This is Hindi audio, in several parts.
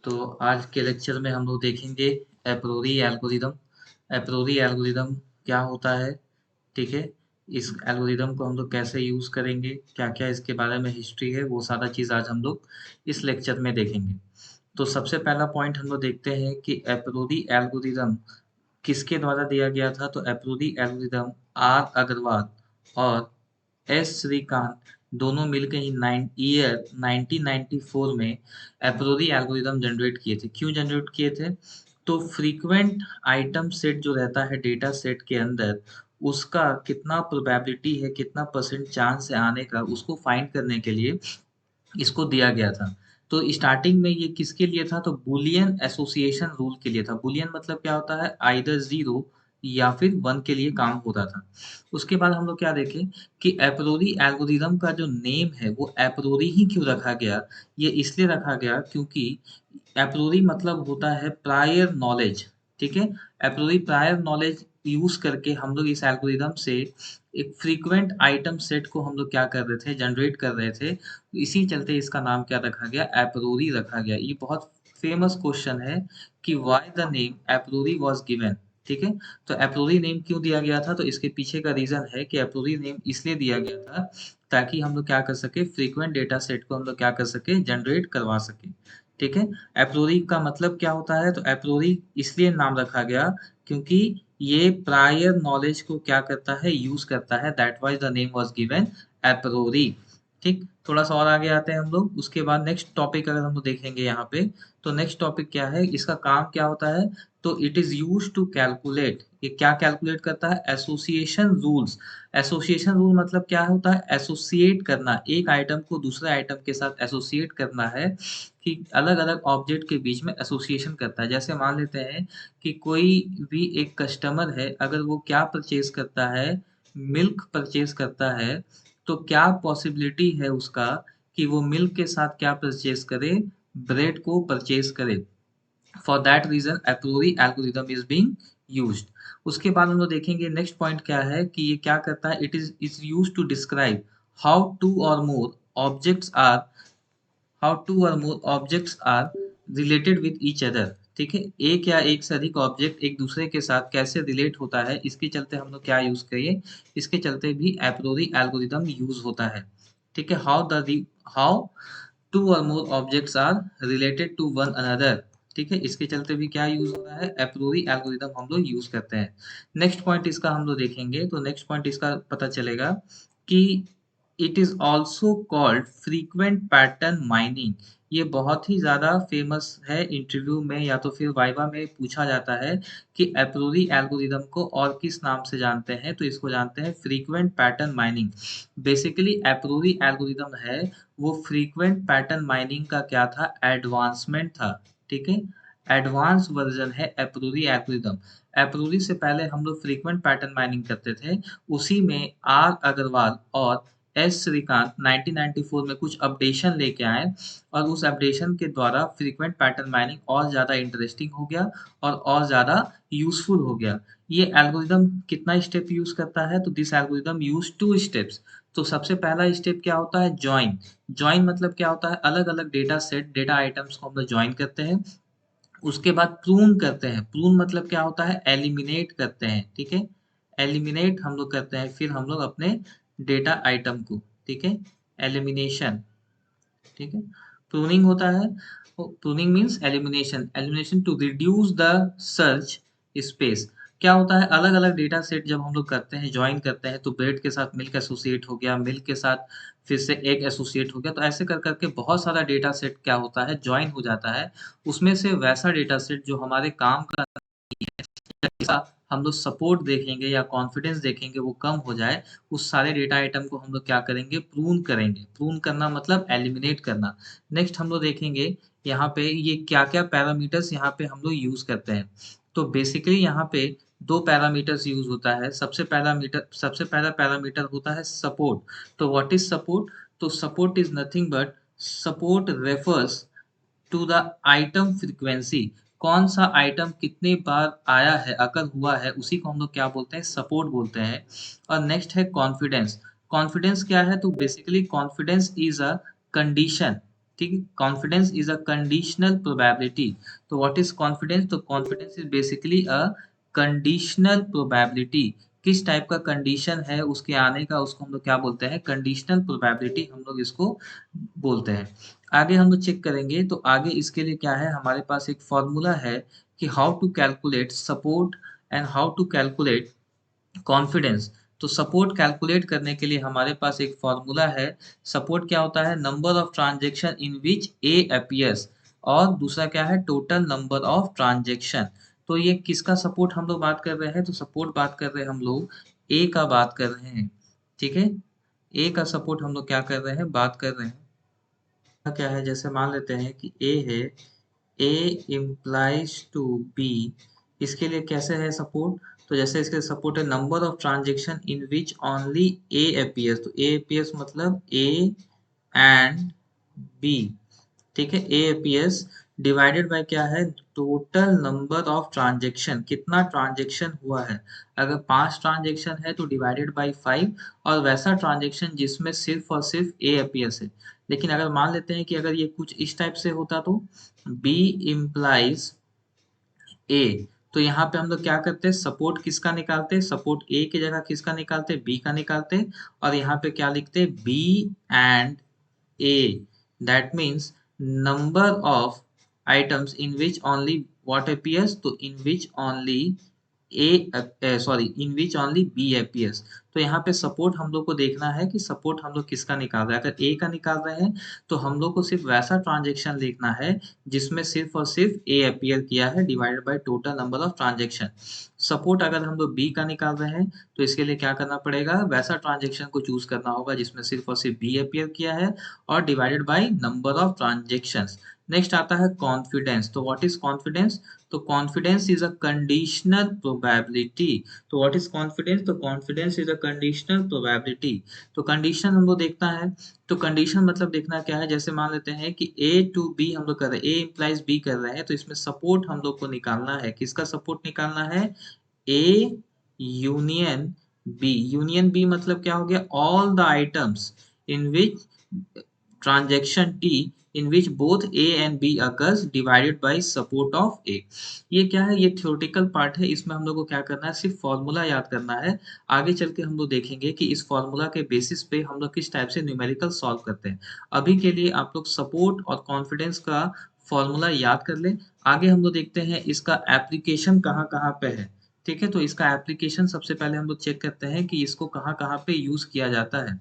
तो आज के लेक्चर में हम लोग देखेंगे एप्रोरी एल्गोरिदम। एप्रोरी एल्गोरिदम क्या होता है, ठीक है। इस एल्गोरिदम को हम लोग कैसे यूज़ करेंगे, क्या क्या इसके बारे में हिस्ट्री है, वो सारा चीज़ आज हम लोग इस लेक्चर में देखेंगे। तो सबसे पहला पॉइंट हम लोग देखते हैं कि एप्रोरी एल्गोरिदम किसके द्वारा दिया गया था। तो एप्रोरी एल्गोरिदम आर अग्रवाल और एस श्रीकांत दोनों मिलकर ही 1994 में एप्रोरी एल्गोरिदम जनरेट किए थे। क्यों जनरेट किए थे? तो फ्रीक्वेंट आइटम सेट जो रहता है डेटा सेट के अंदर, उसका कितना प्रोबेबिलिटी है, कितना परसेंट चांस है आने का, उसको फाइंड करने के लिए इसको दिया गया था। तो स्टार्टिंग में ये किसके लिए था? तो बूलियन एसोसिएशन रूल के लिए था। बूलियन मतलब क्या होता है? आइदर 0 या फिर 1 के लिए काम होता था। उसके बाद हम लोग क्या देखें कि एप्रोरी एल्गोरिदम का जो नेम है वो एप्रोरी ही क्यों रखा गया? ये इसलिए रखा गया क्योंकि एप्रोरी मतलब होता है प्रायर नॉलेज, ठीक है। एप्रोरी प्रायर नॉलेज यूज करके हम लोग इस एल्गोरिदम से एक फ्रीक्वेंट आइटम सेट को हम लोग क्या कर रहे थे? जनरेट कर रहे थे। इसी चलते इसका नाम क्या रखा गया? एप्रोरी रखा गया। ये बहुत फेमस क्वेश्चन है कि why the name Apriori was given, ठीक है। तो एप्रोरी नेम क्यों दिया गया था? तो इसके पीछे का रीजन है कि एप्रोरी नेम इसलिए दिया गया था ताकि हम लोग क्या कर सके, फ्रीक्वेंट डेटा सेट को हम लोग क्या कर सके, जनरेट करवा सके, ठीक है। एप्रोरी का मतलब क्या होता है? तो एप्रोरी इसलिए नाम रखा गया क्योंकि ये प्रायर नॉलेज को क्या करता है, यूज करता है। That why's the name was given Apriori, ठीक। थोड़ा सा और आगे आते हैं हम लोग। उसके बाद नेक्स्ट टॉपिक अगर हम लोग देखेंगे यहाँ पे, तो नेक्स्ट टॉपिक क्या है, इसका काम क्या होता है? तो it is use to calculate. ये क्या कैलकुलेट करता है? Association rules. एसोसिएशन रूल मतलब क्या होता है? एसोसिएट करना, एक आइटम को दूसरे आइटम के साथ एसोसिएट करना है, कि अलग अलग ऑब्जेक्ट के बीच में एसोसिएशन करता है। जैसे मान लेते हैं कि कोई भी एक कस्टमर है, अगर वो क्या परचेज करता है, मिल्क परचेज करता है, तो क्या पॉसिबिलिटी है उसका कि वो मिल्क के साथ क्या परचेज करे? ब्रेड को परचेज करे। For that reason Apriori algorithm is being used. उसके बाद हम लोग देखेंगे नेक्स्ट पॉइंट क्या है कि ये क्या करता है, it is used to describe how two or more objects are how two or more objects are related with each other, ठीक है। एक या एक से अधिक ऑब्जेक्ट एक दूसरे के साथ कैसे रिलेट होता है, इसके चलते हम लोग क्या यूज करिए, इसके चलते भी एप्रोरी एल्गोरिदम यूज होता है, ठीक है। How two or more objects are related to one another, ठीक है। इसके चलते भी क्या यूज हो रहा है? एप्रोरी एल्गोरिदम हम लोग यूज करते हैं। नेक्स्ट पॉइंट इसका हम लोग देखेंगे, तो नेक्स्ट पॉइंट इसका पता चलेगा कि it is also called frequent pattern mining. ये बहुत ही ज़्यादा फेमस है, इंटरव्यू में या तो फिर वाइवा में पूछा जाता है कि एप्रोरी एल्गोरिदम को और किस नाम से जानते हैं, तो इसको जानते हैं frequent pattern mining. Basically Apriori algorithm है वो फ्रीक्वेंट पैटर्न माइनिंग का क्या था? एडवांसमेंट था, ठीक है। एडवांस वर्जन है एप्रोरी एल्गोरिदम। एप्रोरी से पहले हम लोग फ्रीक्वेंट पैटर्न माइनिंग करते थे। उसी में आर अग्रवाल और एस श्रीकांत 1994 में कुछ अपडेशन लेके आए, और उस अपडेशन के द्वारा फ्रीक्वेंट पैटर्न माइनिंग और ज़्यादा इंटरेस्टिंग हो गया और ज़्यादा यूजफुल हो गया। ये एल्गोरिदम कितना स्टेप यूज करता है? तो दिस एल्गोरिदम यूज 2 स्टेप्स। तो सबसे पहला स्टेप क्या होता है? जॉइन। जॉइन मतलब क्या होता है? अलग अलग डेटा सेट, डेटा आइटम्स को हम लोग जॉइन करते हैं। उसके बाद प्रून करते हैं। प्रून मतलब क्या होता है? एलिमिनेट करते हैं, ठीक है। एलिमिनेट हम लोग करते हैं फिर हम लोग अपने डेटा आइटम को, ठीक है। एलिमिनेशन, ठीक है। प्रूनिंग होता है, pruning means elimination. Elimination to reduce the search space. क्या होता है? अलग अलग डेटा सेट जब हम लोग करते हैं, ज्वाइन करते हैं, तो ब्रेड के साथ मिल्क एसोसिएट हो गया, मिल्क के साथ फिर से एग एसोसिएट हो गया, तो ऐसे कर करके बहुत सारा डेटा सेट क्या होता है? ज्वाइन हो जाता है। उसमें से वैसा डेटा सेट जो हमारे काम का का हम लोग सपोर्ट देखेंगे या कॉन्फिडेंस देखेंगे वो कम हो जाए, उस सारे डेटा आइटम को हम लोग क्या करेंगे? प्रून करेंगे। प्रून करना मतलब एलिमिनेट करना। नेक्स्ट हम लोग देखेंगे यहाँ पे ये क्या क्या पैरामीटर्स यहाँ पे हम लोग यूज करते हैं। तो बेसिकली यहाँ पे दो पैरामीटर्स यूज होता है। सबसे पहला पैरामीटर होता है सपोर्ट। तो व्हाट इज सपोर्ट? तो support is nothing but support refers to the item frequency. कौन सा आइटम कितने बार आया है, अगर हुआ है, उसी को हम लोग क्या बोलते हैं? सपोर्ट बोलते हैं। और नेक्स्ट है कॉन्फिडेंस। कॉन्फिडेंस क्या है? तो basically confidence is a condition, ठीक है। Confidence is a conditional probability. तो व्हाट इज कॉन्फिडेंस? तो confidence is basically a conditional probability. किस टाइप का कंडीशन है उसके आने का, उसको हम लोग क्या बोलते हैं? कंडीशनल प्रोबेबिलिटी हम लोग इसको बोलते हैं। आगे हम लोग चेक करेंगे, तो आगे इसके लिए क्या है, हमारे पास एक फॉर्मूला है कि how to calculate support and how to calculate confidence. तो सपोर्ट कैलकुलेट करने के लिए हमारे पास एक फॉर्मूला है। सपोर्ट क्या होता है? Number of transaction in which A appears, और दूसरा क्या है? Total number of transaction. तो ये किसका सपोर्ट हम लोग बात कर रहे हैं? तो सपोर्ट बात कर रहे हैं हम लोग ए का बात कर रहे हैं। ठीक है, ए का सपोर्ट हम लोग क्या कर रहे हैं? बात कर रहे हैं। क्या है, जैसे मान लेते हैं कि ए है, ए इम्प्लाइज टू बी। इसके लिए कैसे है सपोर्ट? तो जैसे इसके सपोर्ट है number of transaction in which only A appears. तो ए अपीयर्स मतलब ए एंड बी। ठीक है, ए अपीयर्स डिवाइडेड बाय क्या है? टोटल नंबर ऑफ ट्रांजेक्शन, कितना ट्रांजेक्शन हुआ है। अगर 5 ट्रांजेक्शन है तो डिवाइडेड बाय 5, और वैसा ट्रांजेक्शन जिसमें सिर्फ और सिर्फ ए अपीयर्स है। लेकिन अगर मान लेते हैं कि अगर ये कुछ इस टाइप से होता, तो बी इम्प्लाइज ए, तो यहाँ पे हम लोग क्या करते हैं? सपोर्ट किसका निकालते हैं? सपोर्ट ए की जगह किसका निकालते हैं? बी का निकालते हैं। और यहाँ पे क्या लिखते हैं? B and A. That means number of items in which only what appears, तो in which only in which only B appears। तो यहाँ पे सपोर्ट हम लोग को देखना है कि सपोर्ट हम लोग किसका निकाल रहे हैं। अगर A का निकाल रहे हैं तो हम लोग को सिर्फ वैसा ट्रांजेक्शन देखना है जिसमें सिर्फ और सिर्फ A अपीयर किया है divided by total number of transaction. Support अगर हम लोग B का निकाल रहे हैं तो इसके लिए क्या करना पड़ेगा? वैसा ट्रांजेक्शन को चूज करना होगा जिसमें सिर्फ और सिर्फ B अपीयर किया है और divided by number of transactions. Next आता है कॉन्फिडेंस। तो व्हाट इज कॉन्फिडेंस? तो confidence is a conditional probability. तो व्हाट इज कॉन्फिडेंस? तो confidence is a conditional probability. तो कंडीशन हम लोग देखता है, तो कंडीशन मतलब देखना क्या है, जैसे मान लेते हैं कि ए टू बी हम लोग कर रहे हैं, ए इम्प्लाइज बी कर रहे हैं, तो इसमें सपोर्ट हम लोग को निकालना है। किसका सपोर्ट निकालना है? A union B. Union B मतलब क्या हो गया? All the items in which transaction T in which both A and B occurs divided by support of A। ये क्या है? ये थ्योरेटिकल पार्ट है, इसमें हम लोग को क्या करना है? सिर्फ फॉर्मूला याद करना है। आगे चल के हम लोग देखेंगे कि इस फॉर्मूला के बेसिस पे हम लोग किस टाइप से न्यूमेरिकल सॉल्व करते हैं। अभी के लिए आप लोग सपोर्ट और कॉन्फिडेंस का फॉर्मूला याद कर लें। आगे हम लोग देखते हैं इसका एप्लीकेशन कहाँ कहाँ पे है। ठीक है, तो इसका एप्लीकेशन सबसे पहले हम लोग चेक करते हैं कि इसको कहाँ कहाँ पे यूज किया जाता है।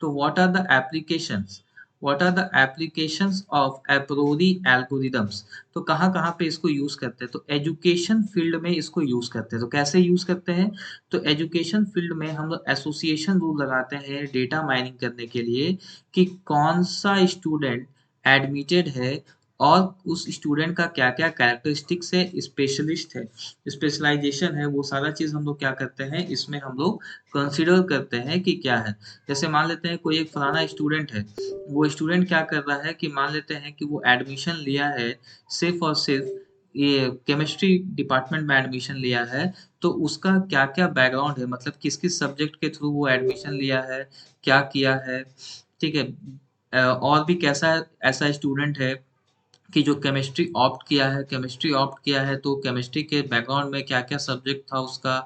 तो what are the applications? What are the applications of a priori algorithms? तो कहाँ कहाँ पे इसको यूज करते हैं? तो एजुकेशन फील्ड में इसको यूज करते हैं। तो कैसे यूज करते हैं? तो एजुकेशन फील्ड में हम लोग एसोसिएशन रूल लगाते हैं डेटा माइनिंग करने के लिए कि कौन सा स्टूडेंट एडमिटेड है और उस स्टूडेंट का क्या क्या कैरेक्टरिस्टिक्स है, स्पेशलिस्ट है, स्पेशलाइजेशन है, वो सारा चीज हम लोग क्या करते हैं इसमें हम लोग कंसिडर करते हैं कि क्या है। जैसे मान लेते हैं कोई एक फलाना स्टूडेंट है, वो स्टूडेंट क्या कर रहा है कि मान लेते हैं कि वो एडमिशन लिया है सिर्फ और सिर्फ ये केमिस्ट्री डिपार्टमेंट में एडमिशन लिया है। तो उसका क्या क्या बैकग्राउंड है, मतलब किस किस सब्जेक्ट के थ्रू वो एडमिशन लिया है, क्या किया है। ठीक है, और भी कैसा ऐसा स्टूडेंट है कि जो केमिस्ट्री ऑप्ट किया है, केमिस्ट्री ऑप्ट किया है तो केमिस्ट्री के बैकग्राउंड में क्या-क्या सब्जेक्ट था उसका,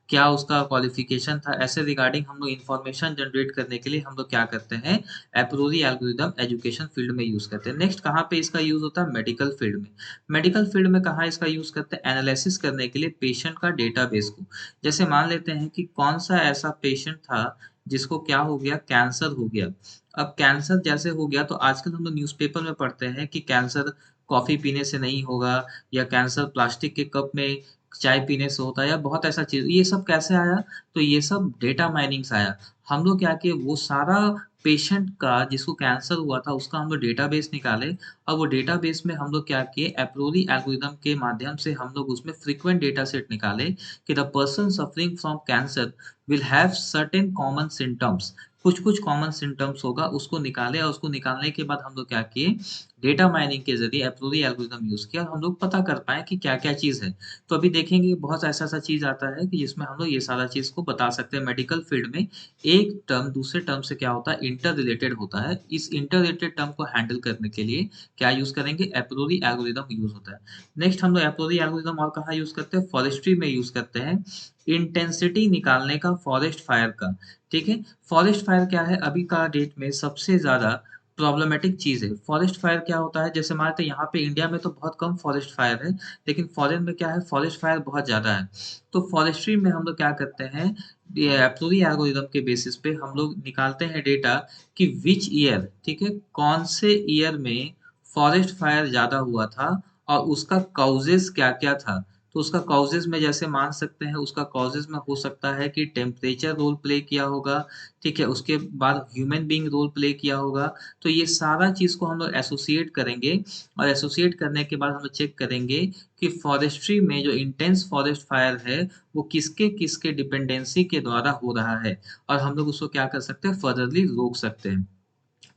क्या उसका क्वालिफिकेशन था, ऐसे रिगार्डिंग हम लोग इन्फॉर्मेशन जनरेट करने के लिए हम लोग क्या करते हैं? एप्रोरी एल्गोरिदम एजुकेशन फील्ड में यूज़ करते हैं। नेक्स्ट कहाँ पे इसका यूज़ होता है? मेडिकल फील्ड में। मेडिकल फील्ड में कहाँ इसका यूज़ करते हैं? एनालिसिस करने के लिए पेशेंट का डेटाबेस को। जैसे मान लेते हैं कि कौन-सा ऐसा पेशेंट था जिसको क्या हो गया? कैंसर हो गया। अब कैंसर जैसे हो गया तो आजकल हम लोग न्यूज़पेपर में पढ़ते हैं कि कैंसर कॉफ़ी पीने से नहीं होगा, या कैंसर प्लास्टिक के कप में चाय पीने से होता है, या बहुत ऐसा चीज़। ये सब कैसे आया? तो ये सब डेटा माइनिंग से आया। हम लोग क्या किए, वो सारा पेशेंट का जिसको कैंसर हुआ था उसका हम लोग डेटाबेस निकाले, और वो डेटाबेस में हम लोग क्या किए, एप्रोरी एल्गोरिदम के माध्यम से हम लोग उसमें फ्रीक्वेंट डेटा सेट निकाले कि the person suffering from cancer will have certain common symptoms. कुछ-कुछ कॉमन सिम्पटम्स होगा, उसको निकाले और उसको निकालने के बाद हम लोग क्या किए, डेटा माइनिंग के ज़रिए ए प्रियोरी एल्गोरिदम यूज़ किया और हम लोग पता कर पाएँ कि क्या-क्या चीज़ है। तो अभी देखेंगे बहुत ऐसा-ऐसा चीज़ आता है कि जिसमें हम लोग ये सारा चीज़ को बता सकते हैं। मेडिकल फील्ड में एक टर्म दूसरे टर्म से क्या होता है, इंटर रिलेटेड होता है। इस इंटर रिलेटेड टर्म को हैंडल करने के लिए क्या यूज़ करेंगे, ए प्रियोरी एल्गोरिदम यूज़ होता है। नेक्स्ट हम लोग ए प्रियोरी एल्गोरिदम और कहाँ यूज़ करते हैं, फॉरेस्ट्री में यूज़ करते हैं। इंटेंसिटी निकालने का फॉरेस्ट फायर का, ठीक है? फॉरेस्ट फायर क्या है, अभी का डेट में सबसे ज़्यादा प्रॉब्लमैटिक चीज़ है। फॉरेस्ट फायर क्या होता है, जैसे मानते हैं यहाँ पे इंडिया में तो बहुत कम फॉरेस्ट फायर है, लेकिन फॉरेन में क्या है, फॉरेस्ट फायर बहुत ज़्यादा है। तो फॉरेस्ट्री में हम लोग क्या करते हैं, ये एप्रोरी एल्गोरिदम के बेसिस पे हम लोग निकालते हैं डेटा कि व्हिच ईयर, ठीक है? कौन से ईयर में फॉरेस्ट फायर ज़्यादा हुआ था और उसका कॉजेज़ क्या-क्या था। तो उसका कॉजेज़ में जैसे मान सकते हैं, उसका कॉजेज़ में हो सकता है कि टेम्परेचर रोल प्ले किया होगा, ठीक है? उसके बाद ह्यूमन बीइंग रोल प्ले किया होगा। तो ये सारा चीज़ को हम लोग एसोसिएट करेंगे और एसोसिएट करने के बाद हम लोग चेक करेंगे कि फॉरेस्ट्री में जो इंटेंस फॉरेस्ट फायर है, वो किसके-किसके डिपेंडेंसी के द्वारा हो रहा है और हम लोग उसको क्या कर सकते हैं, फर्दरली रोक सकते हैं।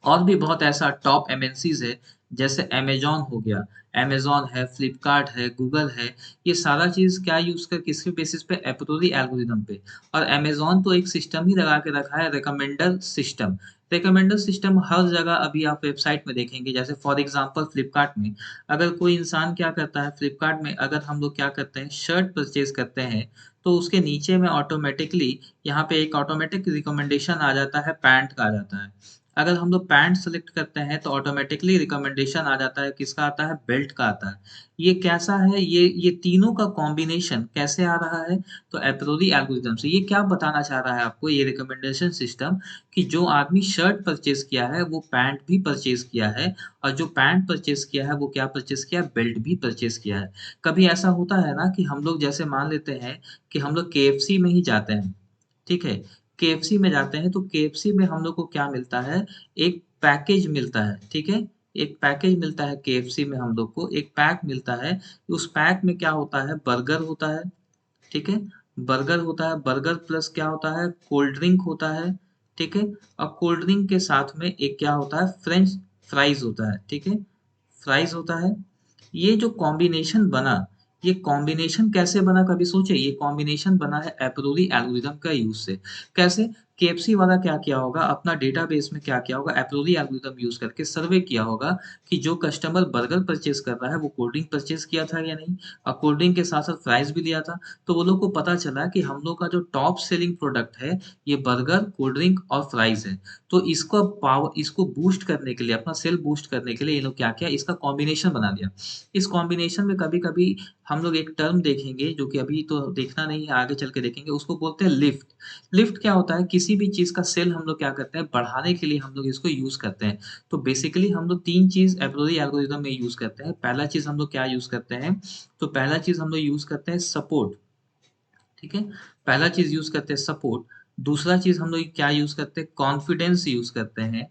और भी बहुत ऐसा टॉप एमएनसीज़ है, जैसे अमेज़न हो गया, अमेज़न है, फ्लिपकार्ट है, गूगल है, ये सारा चीज़ क्या यूज़ कर किसके बेसिस पे एप्रोरी एल्गोरिदम पे। और अमेज़न तो एक सिस्टम ही लगा के रखा है, रिकमेंडर सिस्टम। रिकमेंडर सिस्टम हर जगह अभी आप वेबसाइट में देखेंगे, जैसे फॉर एग्ज़ाम्पल फ्लिपकार्ट में, अगर कोई इंसान क्या करता है, फ्लिपकार्ट में अगर हम लोग क्या करते हैं, शर्ट परचेज़ करते हैं, तो उसके नीचे में ऑटोमैटिकली यहाँ पे एक ऑटोमैटिक रिकमेंडेशन आ जाता है, पैंट का आ जाता है। अगर हम लोग पैंट सेलेक्ट करते हैं तो ऑटोमैटिकली रिकमेंडेशन आ जाता है, किसका आता है? बेल्ट का आता है। ये कैसा है? ये तीनों का कॉम्बिनेशन कैसे आ रहा है? तो एप्रोरी एल्गोरिदम से। ये क्या बताना चाह रहा है आपको ये रिकमेंडेशन सिस्टम, कि जो आदमी शर्ट परचेज़ किया है, वो पैंट भी परचेज़ किया है और जो पैंट परचेज़ किया है, वो क्या परचेज़ किया है? बेल्ट भी परचेज़ किया है। कभी ऐसा होता है ना कि हम लोग जैसे मान लेते हैं कि हम लोग केएफसी में ही जाते हैं, ठीक है? केएफसी में जाते हैं तो केएफसी में हम लोग को क्या मिलता है, एक पैकेज मिलता है, ठीक है? एक पैकेज मिलता है केएफसी में हम लोग को, एक पैक मिलता है, उस पैक में क्या होता है, बर्गर होता है, ठीक है? बर्गर होता है, बर्गर प्लस क्या होता है, कोल्ड ड्रिंक होता है, ठीक है? और कोल्ड ड्रिंक के साथ में एक क्या होता है, फ्रेंच फ्राइज़ होता है, ठीक है? फ्राइज़ होता है। ये जो कॉम्बिनेशन बना, ये कॉम्बिनेशन कैसे बना कभी सोचे? ये कॉम्बिनेशन बना है एप्रोरी एल्गोरिदम का यूज़ से। कैसे? केएफसी वाला क्या किया होगा, अपना डेटाबेस में क्या किया होगा, एप्रोरी एल्गोरिदम यूज़ करके सर्वे किया होगा कि जो कस्टमर बर्गर परचेज़ कर रहा है, वो कोल्ड ड्रिंक परचेज़ किया था या नहीं? और कोल्ड ड्रिंक के साथ-साथ फ्राइज़ भी लिया था। तो वो लोग को पता चला कि हम लोग का जो टॉप सेलिंग प्रोडक्ट है, ये बर्गर, कोल्ड ड्रिंक और फ्राइज़ है। तो इसको बूस्ट करने के लिए, अपना सेल बूस्ट करने के लिए ये लोग क्या किया, इसका कॉम्बिनेशन बना दिया। इस कॉम्बिनेशन में कभी-कभी हम लोग एक टर्म देखेंगे जो कि अभी तो देखना नहीं है, आगे चल के देखेंगे, उसको बोलते हैं लिफ्ट। लिफ्ट क्या होता है, किसी भी चीज़ का सेल हम लोग क्या करते हैं, बढ़ाने के लिए हम लोग इसको यूज़ करते हैं। तो बेसिकली हम लोग 3 चीज़ एप्रोरी एल्गोरिदम में यूज़ करते हैं। पहला चीज़ हम लोग क्या यूज़ करते हैं, तो पहला चीज़ हम लोग यूज़ करते हैं सपोर्ट, ठीक है? पहला चीज़ यूज़ करते हैं सपोर्ट, दूसरा चीज़ हम लोग क्या यूज़ करते हैं, कॉन्फिडेंस यूज़ करते हैं,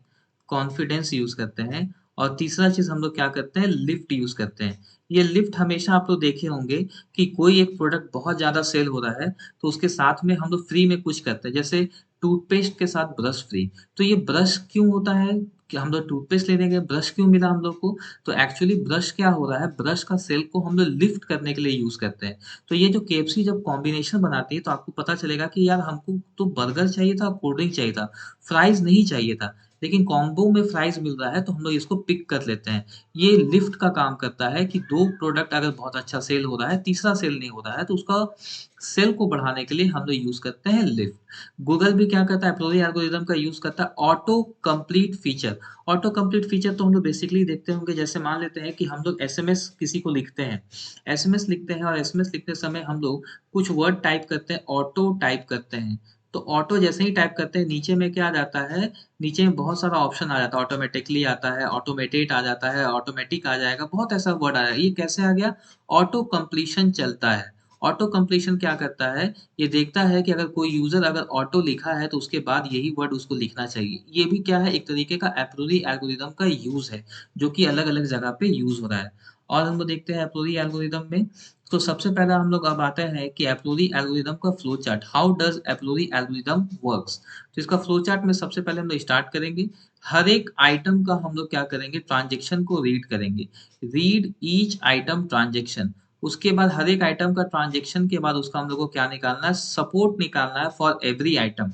कॉन्फिडेंस यूज़ करते हैं और तीसरा चीज़ हम लोग क्या करते हैं, लिफ्ट यूज़ करते हैं। ये लिफ्ट हमेशा आप लोग देखे होंगे कि कोई एक प्रोडक्ट बहुत ज़्यादा सेल हो रहा है, तो उसके साथ में हम लोग फ्री में कुछ करते हैं, जैसे टूथपेस्ट के साथ ब्रश फ्री। तो ये ब्रश क्यों होता है, कि हम लोग टूथपेस्ट लेने गए, ब्रश क्यों मिला हम लोग को? तो एक्चुअली ब्रश क्या हो रहा है, ब्रश का सेल को हम लोग लिफ्ट करने के लिए यूज़ करते हैं। तो ये जो केएफसी जब कॉम्बिनेशन बनाती है तो आपको पता चलेगा कि यार हमको तो बर्गर चाहिए था, कोल्ड ड्रिंक चाहिए था, फ्राइज़ नहीं चाहिए था। लेकिन कॉम्बो में फ्राइज़ मिल रहा है तो हम लोग इसको पिक कर लेते हैं। ये लिफ्ट का काम करता है कि 2 प्रोडक्ट अगर बहुत अच्छा सेल हो रहा है, तीसरा सेल नहीं हो रहा है तो उसका सेल को बढ़ाने के लिए हम लोग यूज़ करते हैं लिफ्ट। गूगल भी क्या करता है, एप्रोरी एल्गोरिदम का यूज़ करता है auto complete feature. Auto complete feature तो हम लोग बेसिकली देखते होंगे, जैसे मान लेते हैं कि हम लोग एसएमएस किसी को लिखते हैं। एसएमएस लिखते हैं और एसएमएस लिखते समय हम लोग कुछ वर्ड टाइप करते हैं, ऑटो टाइप करते हैं। तो ऑटो जैसे ही टाइप करते हैं, नीचे में क्या आ जाता है, नीचे में बहुत सारा ऑप्शन आ जाता है, ऑटोमैटिकली आता है, ऑटोमेटेड आ जाता है, ऑटोमैटिक आ जाएगा, बहुत ऐसा वर्ड आया। ये कैसे आ गया? ऑटो कंप्लीशन चलता है। ऑटो कंप्लीशन क्या करता है, ये देखता है कि अगर कोई यूज़र अगर ऑटो लिखा है, तो उसके बाद यही वर्ड उसको लिखना चाहिए। ये भी क्या है, एक तरीके का एप्रोरी एल्गोरिदम का यूज़ है, जो कि अलग-अलग जगह पे यूज़ हो रहा है। और हम लोग देखते हैं एप्रोरी एल्गोरिदम में तो सबसे पहला हम लोग अब आते हैं कि एप्लोरी एल्गोरिदम का flow chart. How does Apriori algorithm works? तो इसका फ्लो चार्ट में सबसे पहले हम लोग स्टार्ट करेंगे। हर एक आइटम का हम लोग क्या करेंगे, ट्रांजेक्शन को रीड करेंगे। Read each item transaction. उसके बाद हर एक आइटम का ट्रांजेक्शन के बाद उसका हम लोग को क्या निकालना है, सपोर्ट निकालना है फॉर एवरी आइटम।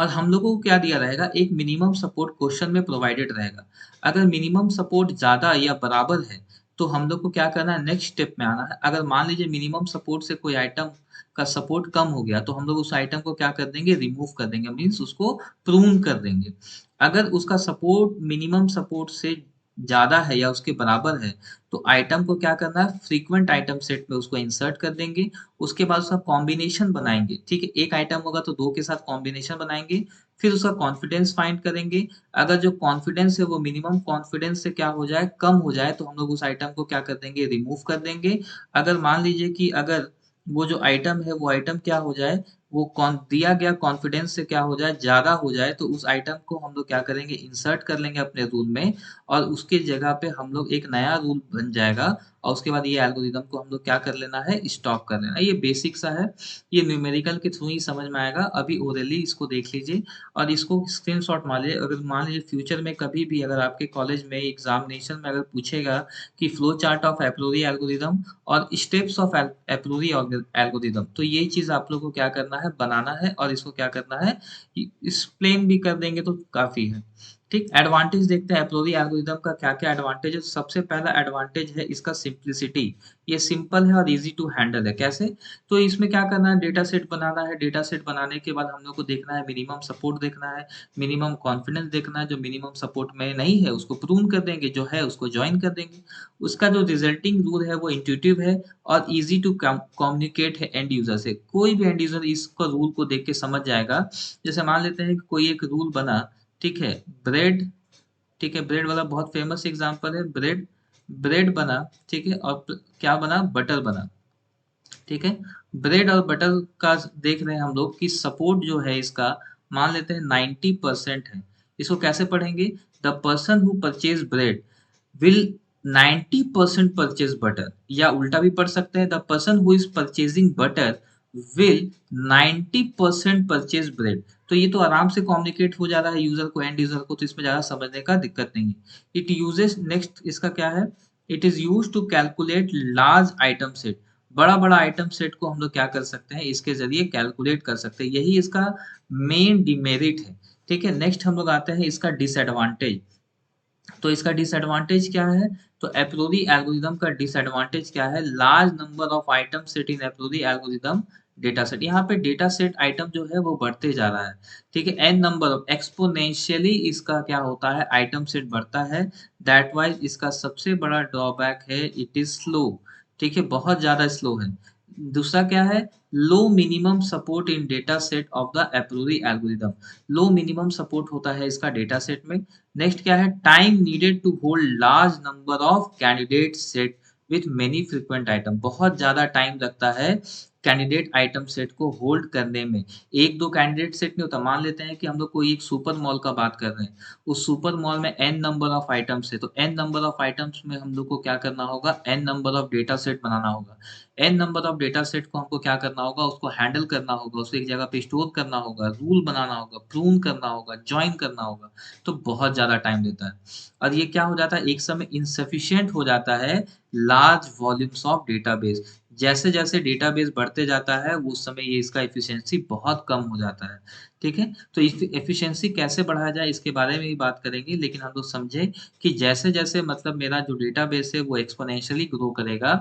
और हम लोगों को क्या दिया रहेगा, एक मिनिमम सपोर्ट क्वेश्चन में प्रोवाइडेड रहेगा। अगर मिनिमम सपोर्ट ज़्यादा या बराबर है तो हम लोग को क्या करना है, नेक्स्ट स्टेप में आना है। अगर मान लीजिए मिनिमम सपोर्ट से कोई आइटम का सपोर्ट कम हो गया तो हम लोग उस आइटम को क्या कर देंगे, रिमूव कर देंगे, मीन्स उसको प्रून कर देंगे। अगर उसका सपोर्ट मिनिमम सपोर्ट से ज़्यादा है या उसके बराबर है तो आइटम को क्या करना है, फ्रीक्वेंट आइटम सेट में उसको इंसर्ट कर देंगे। उसके बाद उसका कॉम्बिनेशन बनाएंगे। ठीक है, एक आइटम होगा तो दो के साथ कॉम्बिनेशन बनाएंगे। फिर उसका कॉन्फिडेंस फाइंड करेंगे। अगर जो कॉन्फिडेंस है वो मिनिमम कॉन्फिडेंस से क्या हो जाए, कम हो जाए, तो हम लोग उस आइटम को क्या कर देंगे, रिमूव कर देंगे। अगर मान लीजिए कि अगर वो जो आइटम है वो आइटम क्या हो जाए, वो कौन दिया गया कॉन्फिडेंस से क्या हो जाए, ज़्यादा हो जाए, तो उस आइटम को हम लोग क्या करेंगे, इंसर्ट कर लेंगे अपने रूल में। और उसके जगह पे हम लोग एक नया रूल बन जाएगा। और उसके बाद ये एल्गोरिदम को हम लोग क्या कर लेना है, स्टॉप कर लेना है। ये बेसिक सा है, ये न्यूमेरिकल के थ्रू ही समझ में आएगा। अभी ओरली इसको देख लीजिए और इसको स्क्रीनशॉट मार लीजिए। अगर मान लीजिए फ्यूचर में कभी भी अगर आपके कॉलेज में एग्जामिनेशन में अगर पूछेगा कि फ्लो चार्ट ऑफ एप्लोरी एल्गोरिदम और स्टेप्स ऑफ एप्लोरी एल्गोरिदम, तो यही चीज़ आप लोग को क्या करना है, बनाना है और इसको क्या करना है, एक्सप्लेन भी कर देंगे तो काफ़ी है। ठीक, एडवांटेज देखते हैं एप्लोरी एल्गोरिदम का क्या क्या एडवांटेज है। सबसे पहला एडवांटेज है इसका सिंप्लिसिटी। ये सिंपल है और इजी टू हैंडल है। कैसे? तो इसमें क्या करना है, डेटा सेट बनाना है। डेटा सेट बनाने के बाद हम लोग को देखना है, मिनिमम सपोर्ट देखना है, मिनिमम कॉन्फिडेंस देखना है। जो मिनिमम सपोर्ट में नहीं है उसको प्रून कर देंगे, जो है उसको ज्वाइन कर देंगे। उसका जो रिजल्टिंग रूल है वो इंट्यूटिव है और इजी टू कम्युनिकेट है एंड यूजर से। कोई भी एंड यूजर इसका रूल को देख के समझ जाएगा। जैसे मान लेते हैं कि कोई एक रूल बना, ठीक है, ब्रेड, ठीक है, ब्रेड वाला बहुत फेमस एग्जांपल है। ब्रेड, ब्रेड बना, ठीक है, और क्या बना, बटर बना। ठीक है, ब्रेड और बटर का देख रहे हैं हम लोग कि सपोर्ट जो है इसका, मान लेते हैं 90% है। इसको कैसे पढ़ेंगे, the person who purchase bread will 90% purchase butter, या उल्टा भी पढ़ सकते हैं, the person who is purchasing butter will 90% purchase bread. तो ये तो आराम से कम्युनिकेट हो जा रहा है यूजर को, एंड यूजर को, तो इसमें ज्यादा समझने का दिक्कत नहीं है। इट यूजेस, नेक्स्ट इसका क्या है, it is use to calculate large item set. बड़ा बड़ा आइटम सेट को हम लोग क्या कर सकते हैं, इसके जरिए कैलकुलेट कर सकते हैं। यही इसका मेन डिमेरिट है। ठीक है, नेक्स्ट हम लोग आते हैं इसका डिसएडवांटेज। तो इसका डिसएडवांटेज क्या है, तो एप्रोरी एल्गोरिदम का डिसएडवांटेज क्या है, large number of item set in Apriori algorithm data set. यहाँ पे डेटा सेट आइटम जो है वो बढ़ते जा रहा है। ठीक है, एन नंबर ऑफ एक्सपोनेंशियली इसका क्या होता है, आइटम सेट बढ़ता है। दैट वाइज इसका सबसे बड़ा ड्रॉबैक है, इट इज स्लो। ठीक है, बहुत ज्यादा स्लो है। दूसरा क्या है, low minimum support in data set of the apriori algorithm. Low minimum support होता है इसका डेटा सेट में। नेक्स्ट क्या है, time needed to hold large number of candidate set with many frequent item. बहुत ज्यादा टाइम लगता है कैंडिडेट आइटम सेट को होल्ड करने में। एक दो कैंडिडेट सेट नहीं होता। मान लेते हैं कि हम लोग कोई एक सुपर मॉल का बात कर रहे हैं, उस सुपर मॉल में एन नंबर ऑफ आइटम्स है, तो एन नंबर ऑफ आइटम्स में हम लोग को क्या करना होगा, N number of data set बनाना होगा। N number of data set को हमको क्या करना होगा, उसको हैंडल करना होगा, उसको एक जगह पे स्टोर करना होगा, रूल बनाना होगा, प्रून करना होगा, ज्वाइन करना होगा। तो बहुत ज़्यादा टाइम लेता है और ये क्या हो जाता है, एक समय इनसफिशिएंट हो जाता है लार्ज वॉल्यूम्स ऑफ डेटाबेस। जैसे जैसे डेटाबेस बढ़ते जाता है उस समय ये इसका एफिशिएंसी बहुत कम हो जाता है। ठीक है, तो एफिशिएंसी कैसे बढ़ाया जाए इसके बारे में भी बात करेंगे, लेकिन हम लोग समझे कि जैसे जैसे मतलब मेरा जो डेटाबेस है वो एक्सपोनेंशियली ग्रो करेगा,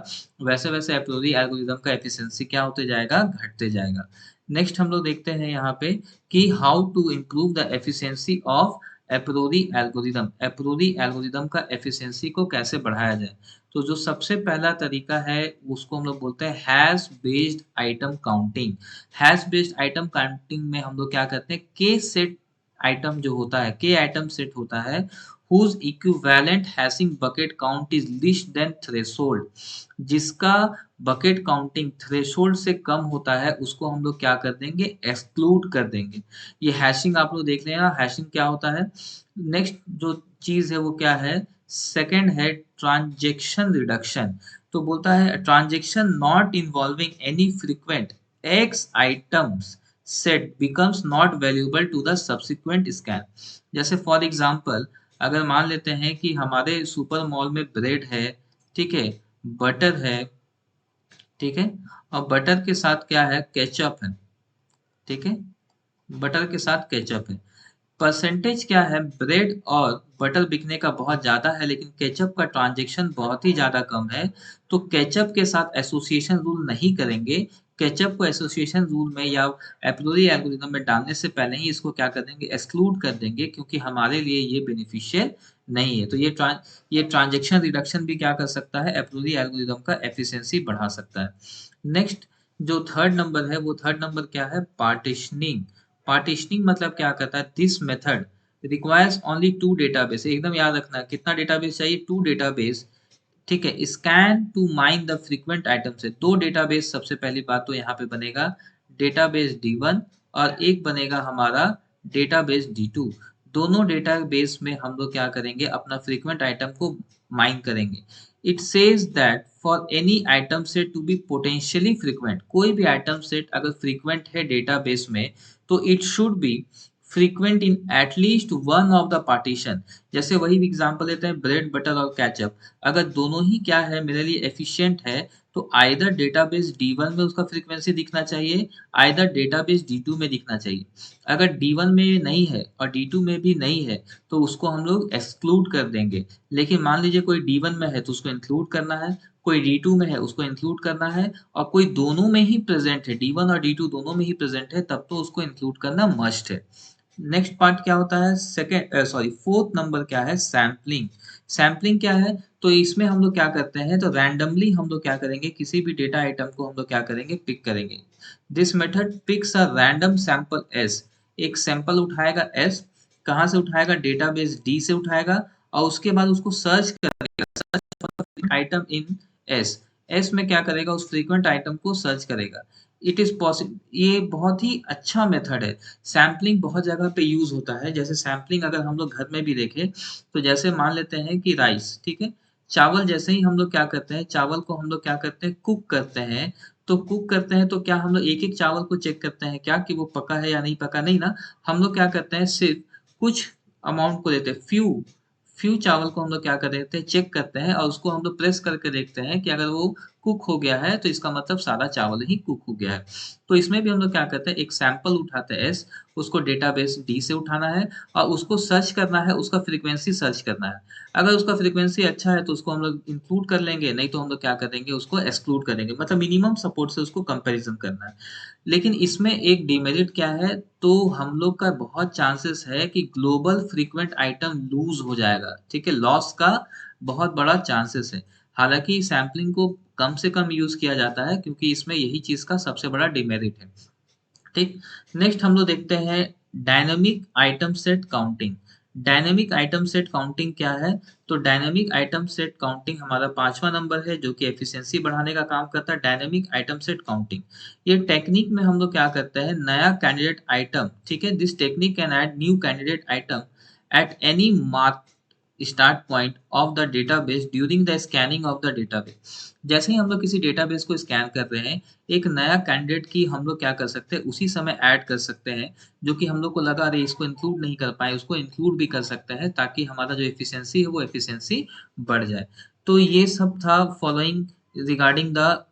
वैसे वैसे एप्रोरी एल्गोरिदम का एफिशिएंसी क्या होते जाएगा, घटते जाएगा। नेक्स्ट हम लोग देखते हैं यहाँ पे कि how to improve the efficiency of apriori algorithm. Apriori algorithm का एफिशिएंसी को कैसे बढ़ाया जाए, तो जो सबसे पहला तरीका है उसको हम लोग बोलते हैं hash based item counting. Hash based item counting में हम लोग क्या करते हैं, के सेट आइटम जो होता है, के आइटम सेट होता है whose equivalent hashing bucket count is less than threshold। जिसका बकेट काउंटिंग थ्रेशोल्ड से कम होता है उसको हम लोग क्या कर देंगे, एक्सक्लूड कर देंगे। ये हैशिंग आप लोग देख लेना, हैशिंग क्या होता है। नेक्स्ट जो चीज है वो क्या है, सेकंड है ट्रांजैक्शन रिडक्शन। तो बोलता है transaction not involving any frequent X items set becomes not valuable to the subsequent scan. जैसे फॉर एग्जांपल, अगर मान लेते हैं कि हमारे सुपर मॉल में ब्रेड है, ठीक है, बटर है, ठीक है, और बटर के साथ क्या है, केचप है, ठीक है, बटर के साथ केचप है। परसेंटेज क्या है, ब्रेड और बटर बिकने का बहुत ज़्यादा है लेकिन केचप का ट्रांजैक्शन बहुत ही ज़्यादा कम है, तो केचप के साथ एसोसिएशन रूल नहीं करेंगे। केचप को एसोसिएशन रूल में या एप्रोरी एल्गोरिथम में डालने से पहले ही इसको क्या कर देंगे, एक्सक्लूड कर देंगे, क्योंकि हमारे लिए ये बेनिफिशियल नहीं है। तो ये ट्रांजैक्शन रिडक्शन भी क्या कर सकता है, एप्रोरी एल्गोरिथम का एफिशिएंसी बढ़ा सकता है। नेक्स्ट जो थर्ड नंबर है, वो थर्ड नंबर क्या है, पार्टीशनिंग। पार्टीशनिंग मतलब क्या करता है, this method requires only two database. एकदम याद रखना कितना डेटाबेस चाहिए, टू डेटाबेस, ठीक है। Scan to mine the frequent item से दो डेटाबेस, सबसे पहली बात तो यहाँ पे बनेगा डेटाबेस D1 और एक बनेगा हमारा डेटाबेस D2। दोनों डेटाबेस में हम लोग क्या करेंगे, अपना फ्रीक्वेंट आइटम को माइन करेंगे। It says that for any item set to be potentially frequent, कोई भी आइटम सेट अगर फ्रीक्वेंट है डेटाबेस में तो it should be frequent in at least one of the partition. जैसे वही एग्जांपल लेते हैं, ब्रेड बटर और केचप, अगर दोनों ही क्या है, मेरे लिए एफिशिएंट है, तो आइदर डेटाबेस D1 में उसका फ्रीक्वेंसी दिखना चाहिए, आइदर डेटाबेस D2 में दिखना चाहिए। अगर D1 में नहीं है और D2 में भी नहीं है तो उसको हम लोग एक्सक्लूड कर देंगे। लेकिन मान लीजिए कोई D1 में है तो उसको इंक्लूड करना है, कोई D2 में है उसको इंक्लूड करना है, और कोई दोनों में ही प्रेजेंट है, D1 और D2 दोनों में ही प्रेजेंट है, तब तो उसको इंक्लूड करना मस्ट है। नेक्स्ट पार्ट क्या होता है, सेकेंड सॉरी फोर्थ नंबर क्या है, सैम्पलिंग। सैम्पलिंग क्या है, तो इसमें हम लोग क्या करते हैं, तो रैंडमली हम लोग क्या करेंगे, किसी भी डेटा आइटम को हम लोग क्या करेंगे, पिक करेंगे। This method picks a random sample S. एक सैंपल उठाएगा एस, कहाँ से उठाएगा, डेटाबेस डी से उठाएगा, और उसके बाद उसको सर्च आइटम इन एस। एस में क्या करेगा, उस फ्रीक्वेंट आइटम को सर्च करेगा। इट इज पॉसिबल, ये बहुत ही अच्छा मेथड है। सैम्पलिंग बहुत जगह पे यूज होता है। जैसे सैम्पलिंग अगर हम लोग घर में भी देखें, तो जैसे मान लेते हैं कि राइस, ठीक है, चावल, जैसे ही हम लोग क्या करते हैं, चावल को हम लोग क्या करते हैं, कुक करते हैं। तो कुक करते हैं तो क्या हम लोग एक एक चावल को चेक करते हैं क्या, कि वो पका है या नहीं पका, नहीं ना। हम लोग क्या करते हैं, सिर्फ कुछ अमाउंट को लेते हैं, फ्यू चावल को हम लोग क्या कर देते हैं, चेक करते हैं, और उसको हम लोग प्रेस करके देखते हैं कि अगर वो कुक हो गया है तो इसका मतलब सारा चावल ही कुक हो गया है। तो इसमें भी हम लोग क्या करते हैं, एक सैंपल उठाते हैं एस, उसको डेटाबेस डी से उठाना है, और उसको सर्च करना है, उसका फ्रीक्वेंसी सर्च करना है। अगर उसका फ्रीक्वेंसी अच्छा है तो उसको हम लोग इंक्लूड कर लेंगे, नहीं तो हम लोग क्या करेंगे, उसको एक्सक्लूड करेंगे, मतलब मिनिमम सपोर्ट से उसको कंपैरिजन करना है। लेकिन इसमें एक डिमेरिट क्या है, तो हम लोग का बहुत चांसेस है कि ग्लोबल फ्रीक्वेंट आइटम लूज हो जाएगा, ठीक है, लॉस का बहुत बड़ा चांसेस है। हालांकि सैम्पलिंग को कम से कम यूज किया जाता है क्योंकि इसमें यही चीज का सबसे बड़ा डिमेरिट है, ठीक। नेक्स्ट हम लोग देखते हैं dynamic item set counting. Dynamic item set counting क्या है, तो डायनेमिक आइटम सेट काउंटिंग हमारा पांचवा नंबर है जो कि एफिशिएंसी बढ़ाने का काम करता है, डायनेमिक आइटम सेट काउंटिंग। ये टेक्निक में हम लोग क्या करते हैं, नया कैंडिडेट आइटम, ठीक है, this technique can add new candidate item at any mark start point of the database during the scanning of the database. जैसे ही हम लोग किसी डेटाबेस को स्कैन कर रहे हैं, एक नया कैंडिडेट की हम लोग क्या कर सकते हैं, उसी समय ऐड कर सकते हैं, जो कि हम लोग को लगा रही इसको इंक्लूड नहीं कर पाए, उसको इंक्लूड भी कर सकते हैं, ताकि हमारा जो एफिशिएंसी है वो एफिशिएंसी बढ़ जाए। तो ये सब था following regarding the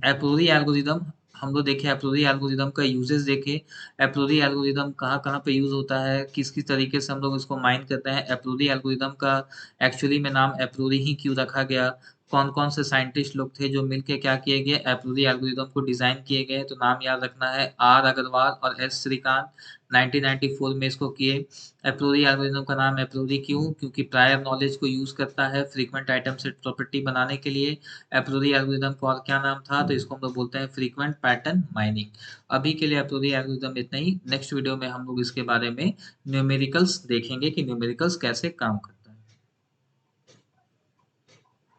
apriori algorithm. हम लोग देखे एप्रोरी एल्गोरिदम का यूजेस देखे, एप्रोरी एल्गोरिदम कहाँ कहाँ पे यूज होता है, किस किस तरीके से हम लोग इसको माइन करते हैं, एप्रोरी एल्गोरिदम का एक्चुअली में नाम एप्रोरी ही क्यों रखा गया, कौन कौन से साइंटिस्ट लोग थे जो मिलके क्या किए गए, एप्रोरी एल्गोरिदम को डिजाइन किए गए। तो नाम याद रखना है, आर अग्रवाल और एस श्रीकांत, 1994 में इसको किए। एप्रोरी एल्गोरिदम का नाम एप्रोरी क्यों, क्योंकि प्रायर नॉलेज को यूज करता है फ्रीक्वेंट आइटम सेट प्रॉपर्टी बनाने के लिए। एप्रोरी एल्गोरिदम का और क्या नाम था, तो इसको हम लोग बोलते हैं फ्रीक्वेंट पैटर्न माइनिंग। अभी के लिए एप्रोरी एल्गोरिदम इतना ही। नेक्स्ट वीडियो में हम लोग इसके बारे में न्यूमेरिकल्स देखेंगे कि न्यूमेरिकल्स कैसे काम करते हैं।